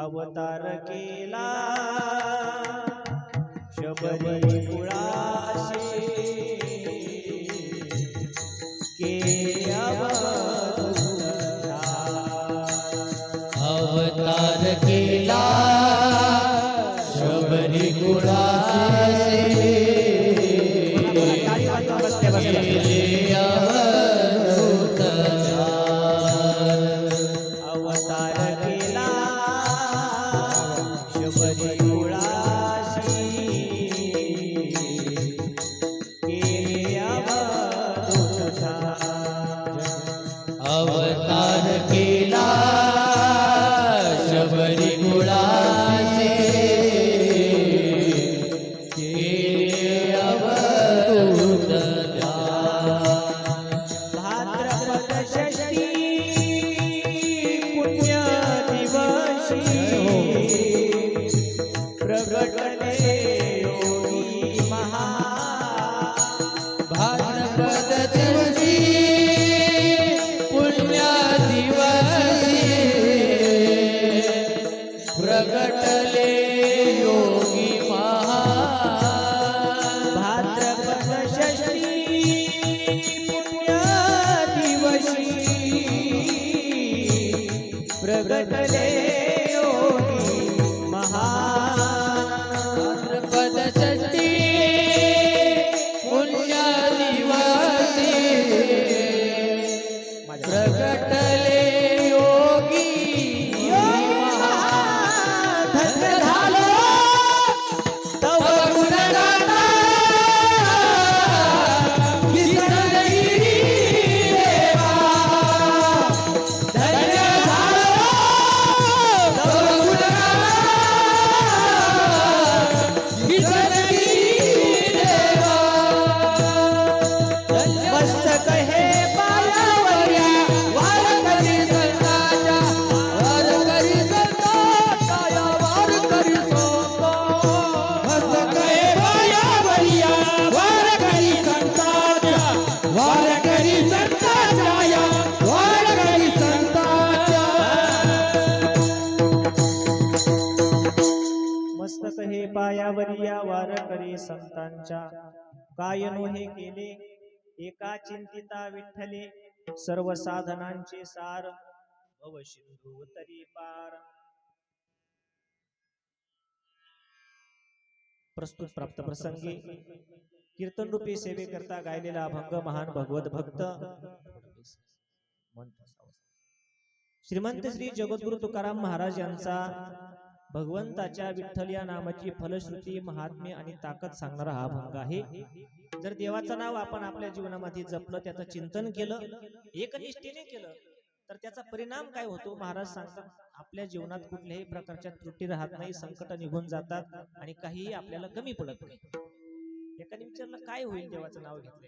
अवतार केला शबरी कुळाशी केले अवतार केला शबरी कुळाशी केले अवधूत अवतार केला शबरी कुळाशी केले अवधूत अवतार केला शबरी कुळाशी केले अवधूत भाद्रपद षष्ठी पुण्य दिवशी प्रगटले योगी महा भाद्रपद दिवशी पुण्य दिवशी प्रगटले योगी महा भाद्रपद षष्ठी पुण्य दिवशी प्रगटले योगी महा भाद्रपद षष्ठी पुण्य दिवशी प्रगटले योगी महा धन्य झालो तव गुणगाता विसरली देवा धन्य झालो तव गुणगाता विसरली देवा मस्तक हे पायावरी वारकरी संतांच्या वारकरी संतांच्या वारकरी मस्तक हे पायावरी वारकरी संतांच्या वारकरी संतांच्या वारकरी संतांच्या मस्तक हे पायावरी या वारकरी संतांच्या काय नोहे केले एका चिंतिता विठ्ठले सर्व साधनांचे सार भव सिंधू तरी पार प्रस्तुत प्राप्त प्रसंगी कीर्तन रूपी सेवे करता गायलेला अभंग महान भगवत भक्त श्रीमंत श्री जगद्गुरु तुकाराम महाराज यांचा भगवंताच्या विठ्ठल या नामाची फलश्रुती महात्म्य आणि ताकद सांगणारा हा अभंग आहे। जर देवाचं नाव आपण आपल्या जीवनामध्ये जपलं त्याचं चिंतन केलं एकनिष्ठेने केलं तर त्याचा परिणाम काय होतो महाराज सांगतात आपल्या जीवनात कुठल्याही प्रकारच्या त्रुटी राहत नाही संकट निघून जातात आणि काहीही आपल्याला कमी पडत नाही। एकाने विचारलं काय होईल देवाचं नाव घेतलं